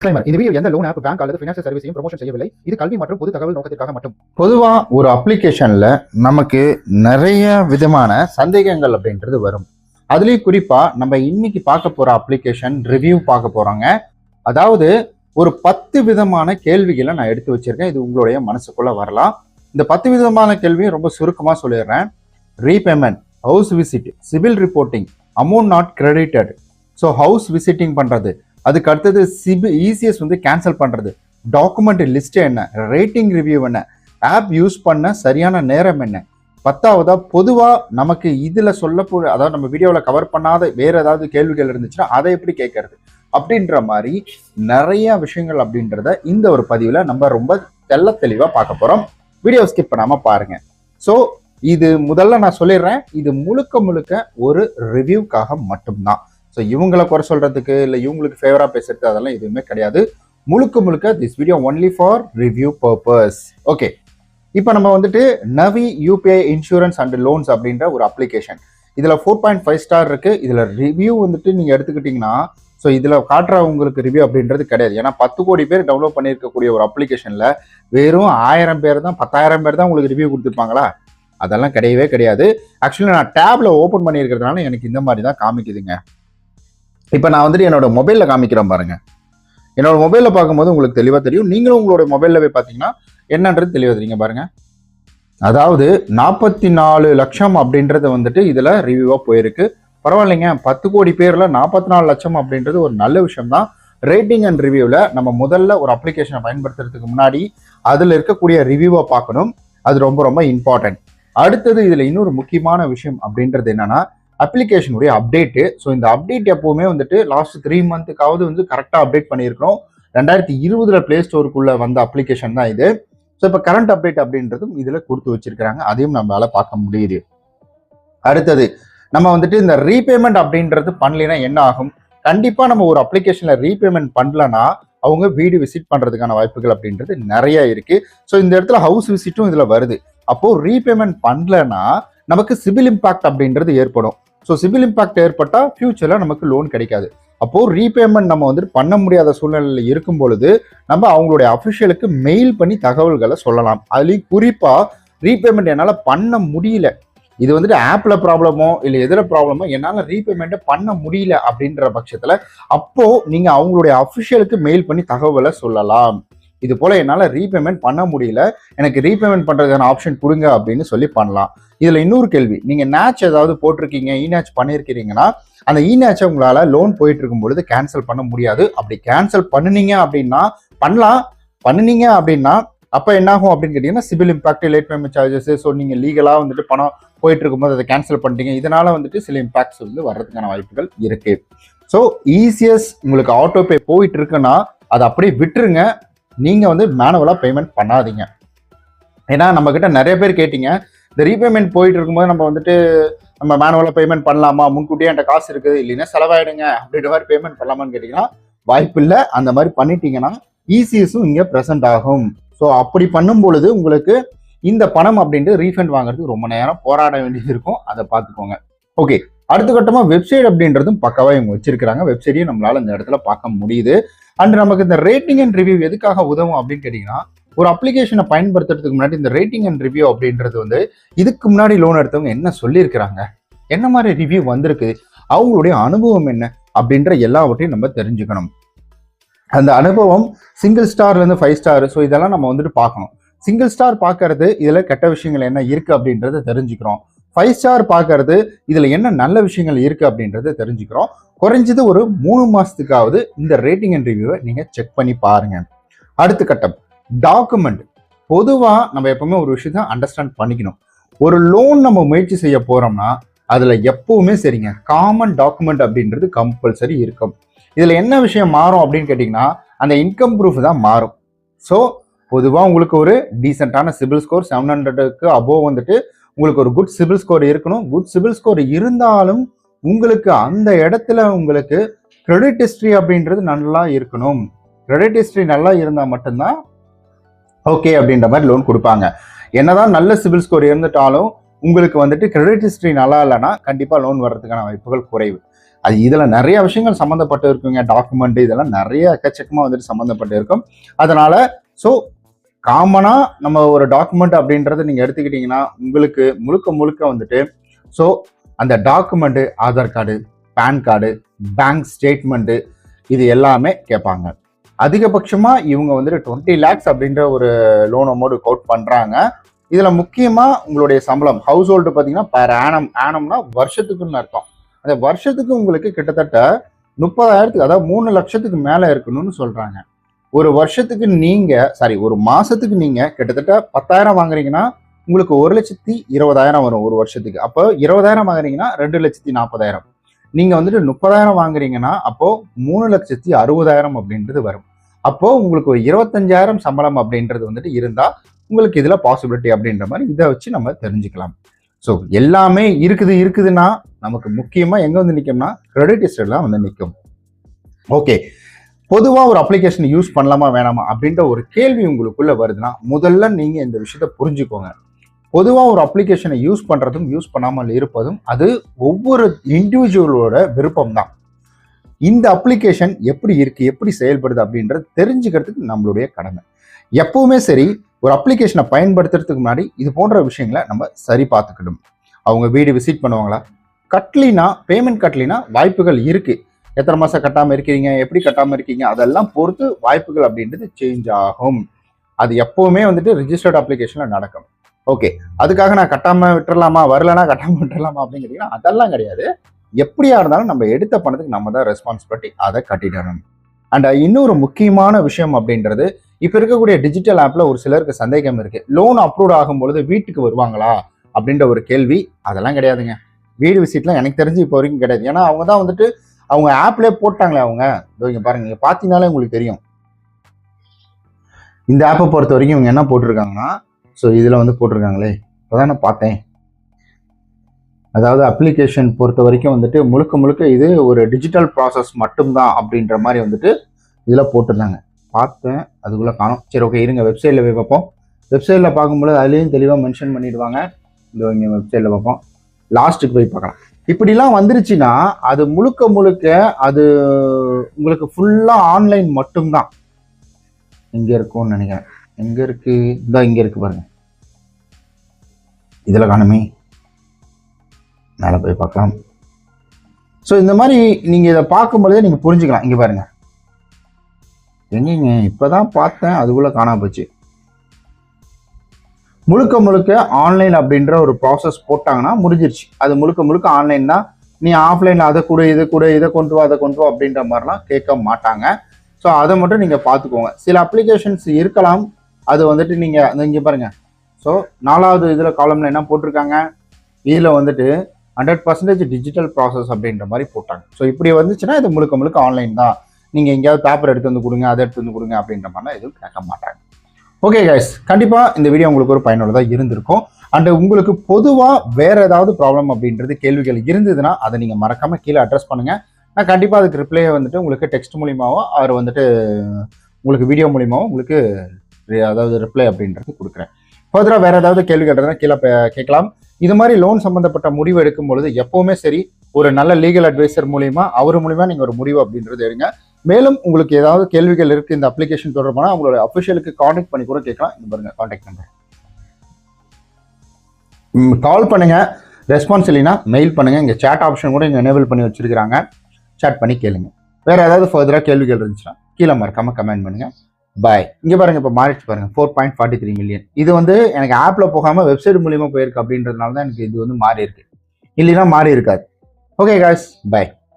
இந்த வீடியோ எந்த loan app, bank அல்லது ஃபினான்ஷியல் சர்வீஸையும் ப்ரமோஷன் செய்யவில்லை. இது கல்வி மற்றும் பொது தகவல் நோக்கத்திற்காக மட்டும். பொதுவா ஒரு அப்ளிகேஷன்ல நமக்கு நிறைய விதமான சந்தேகங்கள் அப்படின்றது வரும். அதுலயும் குறிப்பா நம்ம இன்னைக்கு பார்க்க போற அப்ளிகேஷன் ரிவ்யூ பார்க்க போறோங்க. அதாவது ஒரு 10 விதமான கேள்விகளை நான் எடுத்து வச்சிருக்கேன். இது உங்களுடைய மனசுக்குள்ள வரலாம். இந்த 10 விதமான கேள்வியும் ரொம்ப சுருக்கமா சொல்லிடுறேன். Repayment, house visit, civil reporting, amount not credited, so how's visiting பண்றது, அதுக்கு அடுத்தது இசிஎஸ் வந்து கேன்சல் பண்றது, டாக்குமெண்ட் லிஸ்ட் என்ன, ரேட்டிங் ரிவ்யூ என்ன, ஆப் யூஸ் பண்ண சரியான நேரம் என்ன, 10வதா பொதுவா நமக்கு இதுல சொல்லக்கூடிய, அதாவது நம்ம வீடியோவில் கவர் பண்ணாத வேற ஏதாவது கேள்விகள் இருந்துச்சுன்னா அதை எப்படி கேட்கறது அப்படின்ற மாதிரி நிறைய விஷயங்கள் அப்படின்றத இந்த ஒரு பதிவுல நம்ம ரொம்ப தெளிவா பார்க்க போறோம். வீடியோ ஸ்கிப் பண்ணாம பாருங்க. ஸோ இது முதல்ல நான் சொல்லிடுறேன், இது முழுக்க ஒரு ரிவ்யூக்காக மட்டும்தான். ஸோ இவங்களை குறை சொல்றதுக்கு இல்லை இவங்களுக்கு ஃபேவரா பேசுறது அதெல்லாம் எதுவுமே கிடையாது. முழுக்க this video only for review purpose. Okay, இப்போ நம்ம வந்துட்டு நவி யூபிஐ இன்சூரன்ஸ் அண்ட் லோன்ஸ் அப்படின்ற ஒரு அப்ளிகேஷன். இதுல 4.5 ஸ்டார் இருக்கு. இதுல ரிவ்யூ வந்துட்டு நீங்க எடுத்துக்கிட்டீங்கன்னா, ஸோ இதுல காட்டுற உங்களுக்கு ரிவ்யூ அப்படின்றது கிடையாது. ஏன்னா 10 கோடி பேர் டவுன்லோட் பண்ணியிருக்கக்கூடிய ஒரு அப்ளிகேஷன்ல வெறும் 1000 பேர் தான், 10,000 பேர் தான் உங்களுக்கு ரிவ்யூ கொடுத்துருப்பாங்களா? அதெல்லாம் கிடையவே கிடையாது. ஆக்சுவலி நான் டேப்ல ஓப்பன் பண்ணியிருக்கிறதுனால எனக்கு இந்த மாதிரி தான் காமிக்குதுங்க. இப்போ நான் வந்துட்டு என்னோட மொபைலில் காமிக்கிறேன் பாருங்க. என்னோட மொபைலில் பார்க்கும்போது உங்களுக்கு தெளிவாக தெரியும். நீங்களும் உங்களோட மொபைலில் போய் பார்த்தீங்கன்னா என்னன்றது தெளிவாக தெரியுங்க பாருங்க. அதாவது 44 லட்சம் அப்படின்றது வந்துட்டு இதில் ரிவ்யூவாக போயிருக்கு. பரவாயில்லைங்க, 10 கோடி பேரில் 44 லட்சம் அப்படின்றது ஒரு நல்ல விஷயம் தான். ரேட்டிங் அண்ட் ரிவ்யூவில் நம்ம முதல்ல ஒரு அப்ளிகேஷனை பயன்படுத்துறதுக்கு முன்னாடி அதில் இருக்கக்கூடிய ரிவ்யூவை பார்க்கணும். அது ரொம்ப இம்பார்ட்டன்ட். அடுத்தது இதில் இன்னொரு முக்கியமான விஷயம் அப்படின்றது என்னன்னா, அப்ளிகேஷனுடைய அப்டேட்டு. ஸோ இந்த அப்டேட் எப்பவுமே வந்துட்டு லாஸ்ட் 3 மந்த்துக்காவது வந்து கரெக்டாக அப்டேட் பண்ணியிருக்கணும். 2020 பிளே ஸ்டோருக்குள்ள வந்த அப்ளிகேஷன் தான் இது. ஸோ இப்போ கரண்ட் அப்டேட் அப்படின்றதும் இதில் கொடுத்து வச்சிருக்கிறாங்க. அதையும் நம்மளால பார்க்க முடியுது. அடுத்தது நம்ம வந்துட்டு இந்த ரீபேமெண்ட் அப்படின்றது பண்ணலைன்னா என்ன ஆகும்? கண்டிப்பா நம்ம ஒரு அப்ளிகேஷன்ல ரீபேமெண்ட் பண்ணலன்னா அவங்க வீடு விசிட் பண்றதுக்கான வாய்ப்புகள் அப்படின்றது நிறைய இருக்கு. ஸோ இந்த இடத்துல ஹவுஸ் விசிட்டும் இதுல வருது. அப்போ ரீபேமெண்ட் பண்ணலன்னா நமக்கு சிவில் இம்பாக்ட் அப்படின்றது ஏற்படும். ஸோ சிவில் இம்பாக்ட் ஏற்பட்டா ஃபியூச்சர்ல நமக்கு லோன் கிடைக்காது. அப்போ ரீபேமெண்ட் நம்ம வந்துட்டு பண்ண முடியாத சூழ்நிலையில இருக்கும் பொழுது நம்ம அவங்களுடைய அஃபிஷியலுக்கு மெயில் பண்ணி தகவல்களை சொல்லலாம். அதுலயும் குறிப்பா ரீபேமெண்ட் என்னால பண்ண முடியல, இது வந்துட்டு ஆப்ல ப்ராப்ளமோ இல்லை எதிர ப்ராப்ளமோ, என்னால ரீபேமெண்ட்டை பண்ண முடியல அப்படின்ற பட்சத்துல அப்போ நீங்க அவங்களுடைய அஃபிஷியலுக்கு மெயில் பண்ணி தகவலை சொல்லலாம். இது போல என்னால ரீபேமெண்ட் பண்ண முடியல, எனக்கு ரீபேமெண்ட் பண்றதுக்கான ஆப்ஷன் கொடுங்க அப்படின்னு சொல்லி பண்ணலாம். இதுல இன்னொரு கேள்வி, நீங்க நேச் ஏதாவது போட்டிருக்கீங்க, இநேச் பண்ணிருக்கீங்கன்னா அந்த இநேச்சை உங்களால லோன் போயிட்டு இருக்கும் பொழுது கேன்சல் பண்ண முடியாது. அப்படி கேன்சல் பண்ணுனீங்க அப்படின்னா பண்ணலாம், பண்ணுனீங்க அப்படின்னா அப்ப என்ன ஆகும் அப்படின்னு கேட்டீங்கன்னா, civil impact, late payment charges. So நீங்க லீகலா வந்துட்டு பணம் போயிட்டு இருக்கும்போது அதை கேன்சல் பண்ணிட்டீங்க, இதனால வந்துட்டு சில இம்பாக்ட்ஸ் வந்து வர்றதுக்கான வாய்ப்புகள் இருக்கு. ஸோ இசிஎஸ் உங்களுக்கு ஆட்டோ பே போயிட்டு இருக்குன்னா அதை அப்படியே விட்டுருங்க. நீங்க வந்து மேனுவலா பேமெண்ட் பண்ணாதீங்க. ஏன்னா நம்ம கிட்ட நிறைய பேர் கேட்டீங்க, இந்த ரீபேமெண்ட் போயிட்டு இருக்கும்போது நம்ம மேனுவலா பேமெண்ட் பண்ணலாமா, முன்கூட்டியே என்கிட்ட காசு இருக்குது இல்லைன்னா செலவாயிடுங்க அப்படின்ற மாதிரி பேமெண்ட் பண்ணலாமான்னு கேட்டீங்கன்னா வாய்ப்பு இல்லை. அந்த மாதிரி பண்ணிட்டீங்கன்னா இசிஎஸும் இங்க பிரசன்ட் ஆகும். ஸோ அப்படி பண்ணும் பொழுது உங்களுக்கு இந்த பணம் அப்படின்ட்டு ரீஃபண்ட் வாங்குறதுக்கு ரொம்ப நேரம் போராட வேண்டியது இருக்கும். அதை பார்த்துக்கோங்க. ஓகே, அடுத்த கட்டமா வெப்சைட் அப்படின்றதும் பக்கவா இவங்க வச்சிருக்கிறாங்க. வெப்சைட்டையும் நம்மளால இந்த இடத்துல பார்க்க முடியுது. அண்ட் நமக்கு இந்த ரேட்டிங் அண்ட் ரிவ்யூ எதுக்காக உதவும் அப்படின்னு கேட்டீங்கன்னா, ஒரு அப்ளிகேஷனை பயன்படுத்துறதுக்கு முன்னாடி இந்த ரேட்டிங் அண்ட் ரிவ்யூ அப்படின்றது வந்து இதுக்கு முன்னாடி லோன் எடுத்தவங்க என்ன சொல்லியிருக்கிறாங்க, என்ன மாதிரி ரிவ்யூ வந்திருக்கு, அவங்களுடைய அனுபவம் என்ன அப்படின்ற எல்லாவற்றையும் நம்ம தெரிஞ்சுக்கணும். அந்த அனுபவம் சிங்கிள் ஸ்டார்ல இருந்து 5 ஸ்டார், ஸோ இதெல்லாம் நம்ம வந்துட்டு பார்க்கணும். சிங்கிள் ஸ்டார் பார்க்கறது இதுல கெட்ட விஷயங்கள் என்ன இருக்கு அப்படின்றத தெரிஞ்சுக்கிறோம். 5 ஸ்டார் பார்க்கறது இதுல என்ன நல்ல விஷயங்கள் இருக்கு அப்படின்றத தெரிஞ்சுக்கிறோம். குறைஞ்சது ஒரு 3 மாசத்துக்காவது இந்த ரேட்டிங் அண்ட் ரிவ்யூவை நீங்க செக் பண்ணி பாருங்க. அடுத்த கட்டம் டாக்குமெண்ட். பொதுவா நம்ம எப்பவுமே ஒரு விஷயத்த அண்டர்ஸ்டாண்ட் பண்ணிக்கணும். ஒரு லோன் நம்ம முயற்சி செய்ய போறோம்னா அதுல எப்பவுமே சரிங்க காமன் டாக்குமெண்ட் அப்படின்றது கம்பல்சரி இருக்கும். இதுல என்ன விஷயம் மாறும் அப்படின்னு கேட்டீங்கன்னா, அந்த இன்கம் ப்ரூஃப் தான் மாறும். ஸோ பொதுவா உங்களுக்கு ஒரு டீசென்டான சிபில் ஸ்கோர் 700க்கு அபோவ் வந்துட்டு உங்களுக்கு ஒரு குட் சிபில் ஸ்கோர் இருக்கணும். குட் சிபில் ஸ்கோர் இருந்தாலும் உங்களுக்கு அந்த இடத்துல உங்களுக்கு கிரெடிட் ஹிஸ்டரி அப்படின்றது நல்லா இருக்கணும். கிரெடிட் ஹிஸ்டரி நல்லா இருந்தா மட்டும்தான் ஓகே அப்படின்ற மாதிரி லோன் கொடுப்பாங்க. என்னதான் நல்ல சிபில் ஸ்கோர் இருந்துட்டாலும் உங்களுக்கு வந்துட்டு கிரெடிட் ஹிஸ்டரி நல்லா இல்லைன்னா கண்டிப்பா லோன் வர்றதுக்கான வாய்ப்புகள் குறைவு. அது இதுல நிறைய விஷயங்கள் சம்மந்தப்பட்டு இருக்குங்க. டாக்குமெண்ட் இதெல்லாம் நிறைய எக்கச்சக்கமா வந்துட்டு சம்மந்தப்பட்டு இருக்கும். அதனால ஸோ காமனா நம்ம ஒரு டாக்குமெண்ட் அப்படின்றத நீங்க எடுத்துக்கிட்டீங்கன்னா உங்களுக்கு முழுக்க முழுக்க வந்துட்டு ஸோ அந்த document Aadhaar card, PAN card, bank statement இது எல்லாமே கேட்பாங்க. அதிகபட்சமா இவங்க வந்துட்டு 20 lakhs அப்படின்ற ஒரு லோன் அமௌண்ட் கவுட் பண்றாங்க. இதுல முக்கியமா உங்களுடைய சம்பளம் ஹவுஸ் ஹோல்டு பாத்தீங்கன்னா பெர் ஆனம்னா வருஷத்துக்குன்னு அர்த்தம். அந்த வருஷத்துக்கு உங்களுக்கு கிட்டத்தட்ட 30,000 அதாவது 3 லட்சத்துக்கு மேல இருக்கணும்னு சொல்றாங்க. ஒரு வருஷத்துக்கு ஒரு மாசத்துக்கு நீங்க கிட்டத்தட்ட 10,000 வாங்குறீங்கன்னா உங்களுக்கு 1,20,000 வரும் ஒரு வருஷத்துக்கு. அப்போ 20,000 வாங்குறீங்கன்னா 2,40,000. நீங்க வந்துட்டு 30,000 வாங்குறீங்கன்னா அப்போ 3,60,000 அப்படின்றது வரும். அப்போ உங்களுக்கு ஒரு 25,000 சம்பளம் அப்படின்றது வந்துட்டு இருந்தா உங்களுக்கு இதுல பாசிபிலிட்டி அப்படின்ற மாதிரி இதை வச்சு நம்ம தெரிஞ்சுக்கலாம். ஸோ எல்லாமே இருக்குதுன்னா நமக்கு முக்கியமா எங்க வந்து நிற்கும்னா கிரெடிட் ஹிஸ்டரிலாம் வந்து நிற்கும். ஓகே, பொதுவா ஒரு அப்ளிகேஷன் யூஸ் பண்ணலாமா வேணாமா அப்படின்ற ஒரு கேள்வி உங்களுக்குள்ள வருதுன்னா முதல்ல நீங்க இந்த விஷயத்த புரிஞ்சுக்கோங்க. பொதுவா ஒரு அப்ளிகேஷனை யூஸ் பண்றதும் யூஸ் பண்ணாமல் இருப்பதும் அது ஒவ்வொரு இண்டிவிஜுவலோட விருப்பம் தான். இந்த அப்ளிகேஷன் எப்படி இருக்கு, எப்படி செயல்படுது அப்படின்றது தெரிஞ்சுக்கிறதுக்கு நம்மளுடைய கடமை. எப்பவுமே சரி, ஒரு அப்ளிகேஷனை பயன்படுத்துறதுக்கு முன்னாடி இது போன்ற விஷயங்களை நம்ம சரி பார்த்துக்கணும். அவங்க வீடு விசிட் பண்ணுவாங்களா, பேமெண்ட் கட்டலினா வாய்ப்புகள் இருக்கு. எத்தனை மாசம் கட்டாம இருக்கீங்க, எப்படி கட்டாம இருக்கீங்க, அதெல்லாம் பொறுத்து வாய்ப்புகள் அப்படின்றது சேஞ்ச் ஆகும். அது எப்பவுமே வந்துட்டு ரிஜிஸ்டர்ட் அப்ளிகேஷன்ல நடக்கும். ஓகே, அதுக்காக நான் கட்டாம விட்டுறலாமா, வரலன்னா கட்டாம விட்டுறலாமா அப்படின்னு கேட்டீங்கன்னா அதெல்லாம் கிடையாது. எப்படியா இருந்தாலும் நம்ம எடுத்த பணத்துக்கு நம்ம தான் ரெஸ்பான்சிபிலிட்டி, அதை கட்டிடணும். அண்ட் இன்னொரு முக்கியமான விஷயம் அப்படின்றது, இப்ப இருக்கக்கூடிய டிஜிட்டல் ஆப்ல ஒரு சிலருக்கு சந்தேகம் இருக்கு. லோன் அப்ரூவ் ஆகும் பொழுது வீட்டுக்கு வருவாங்களா அப்படின்ற ஒரு கேள்வி. அதெல்லாம் கிடையாதுங்க. வீடு விசிட்லாம் எனக்கு தெரிஞ்சு இப்போ வரைக்கும் கிடையாது. ஏன்னா அவங்க தான் வந்துட்டு அவங்க ஆப்லேயே போட்டாங்களே. அவங்க இங்க பாருங்க, நீங்க பாத்தீங்கன்னாலே உங்களுக்கு தெரியும். இந்த ஆப்பை பொறுத்த வரைக்கும் இவங்க என்ன போட்டிருக்காங்கன்னா, ஸோ இதுல வந்து போட்டிருக்காங்களே, இப்போதான் நான் பார்த்தேன். அதாவது அப்ளிகேஷன் பொறுத்த வரைக்கும் வந்துட்டு முழுக்க இது ஒரு டிஜிட்டல் ப்ராசஸ் மட்டும்தான் அப்படின்ற மாதிரி வந்துட்டு இதுல போட்டிருந்தாங்க. பார்த்தேன், அதுக்குள்ள காணும். சரி, ஓகே, இருங்க வெப்சைட்ல போய் பார்ப்போம். வெப்சைட்ல பார்க்கும்போது அதுலேயும் தெளிவாக மென்ஷன் பண்ணிடுவாங்க. இந்த இங்கே வெப்சைட்ல பார்ப்போம். லாஸ்ட்டுக்கு போய் பார்க்கலாம். இப்படிலாம் வந்துருச்சுன்னா அது முழுக்க அது உங்களுக்கு ஃபுல்லா ஆன்லைன் மட்டும்தான். எங்க இருக்கும்னு நினைக்கிறேன். எங்க இருக்கு, இங்க இருக்கு பாருங்க. இதுல காணுமே, மேல போய் பார்க்கலாம். ஸோ இந்த மாதிரி நீங்க இதை பார்க்கும்போதே நீங்க புரிஞ்சுக்கலாம். இங்க பாருங்க, எங்கீங்க இப்பதான் பார்த்தேன், அதுக்குள்ள காணாம போச்சு. முழுக்க ஆன்லைன் அப்படின்ற ஒரு ப்ராசஸ் போட்டாங்கன்னா முடிஞ்சிருச்சு. அது முழுக்க ஆன்லைன் தான். நீ ஆஃப்லைன் அதை கூட இதை கொண்டு வா அப்படின்ற மாதிரிலாம் கேட்க மாட்டாங்க. ஸோ அதை மட்டும் நீங்க பார்த்துக்கோங்க. சில அப்ளிகேஷன்ஸ் இருக்கலாம், அது வந்துட்டு நீங்க இங்க பாருங்க. ஸோ 4வது இதுல காலம்ல என்ன போட்டிருக்காங்க, இதுல வந்துட்டு 100% டிஜிட்டல் ப்ராசஸ் அப்படின்ற மாதிரி போட்டாங்க. ஸோ இப்படி வந்துச்சுன்னா இது முழுக்க ஆன்லைன் தான். நீங்க எங்கேயாவது பேப்பர் எடுத்து வந்து கொடுங்க, அதை எடுத்து வந்து கொடுங்க அப்படின்ற மாதிரிலாம் எதுவும் கேட்க மாட்டாங்க. ஓகே கைஸ், கண்டிப்பா இந்த வீடியோ உங்களுக்கு ஒரு பயனுள்ளதாக இருந்திருக்கும். அண்ட் உங்களுக்கு பொதுவா வேற ஏதாவது ப்ராப்ளம் அப்படின்றது கேள்விகள் இருந்ததுன்னா அதை நீங்க மறக்காம கீழே அட்ரஸ் பண்ணுங்க. நான் கண்டிப்பா அதுக்கு ரிப்ளையை வந்துட்டு உங்களுக்கு டெக்ஸ்ட் மூலியமாவோ அவர் வந்துட்டு உங்களுக்கு வீடியோ மூலியமாவோ உங்களுக்கு அதாவது ரிப்ளை அப்படின்றது கொடுக்குறேன். ஃபர்தரா வேற ஏதாவது கேள்விகள் இருந்தால் கீழே கேட்கலாம். இது மாதிரி லோன் சம்பந்தப்பட்ட முடிவு எடுக்கும் பொழுது எப்பவுமே சரி ஒரு நல்ல லீகல் அட்வைசர் மூலியமா நீங்க ஒரு முடிவு அப்படின்றது எடுங்க. மேலும் உங்களுக்கு ஏதாவது கேள்விகள் இருக்கு இந்த அப்ளிகேஷன் தொடர்பான, அவங்களோட அஃபிஷியலுக்கு கான்டாக்ட் பண்ணி கூட கேட்கலாம். இந்த பாருங்க கான்டாக்ட் நம்பர். கால் பண்ணுங்க, ரெஸ்பான்ஸ் இல்லைன்னா மெயில் பண்ணுங்க. இங்க சேட் ஆப்ஷன் கூட இங்க எனேபிள் பண்ணி வச்சிருக்காங்க. சேட் பண்ணி கேளுங்க. வேற ஏதாவது ஃபர்தரா கேள்விகள் இருந்துச்சுன்னா கீழே மறக்காம கமெண்ட் பண்ணுங்க. பாய். இங்க பாருங்க, இப்போ மாறிச்சு பாருங்க 4.43 மில்லியன். இது வந்து எனக்கு ஆப்ல போகாம வெப்சைட் மூலியமா போயிருக்கு அப்படின்றதுனால தான் எனக்கு இது வந்து மாறி இருக்கு. இல்லைன்னா மாறி இருக்காது. ஓகே காய்ஸ், பாய்.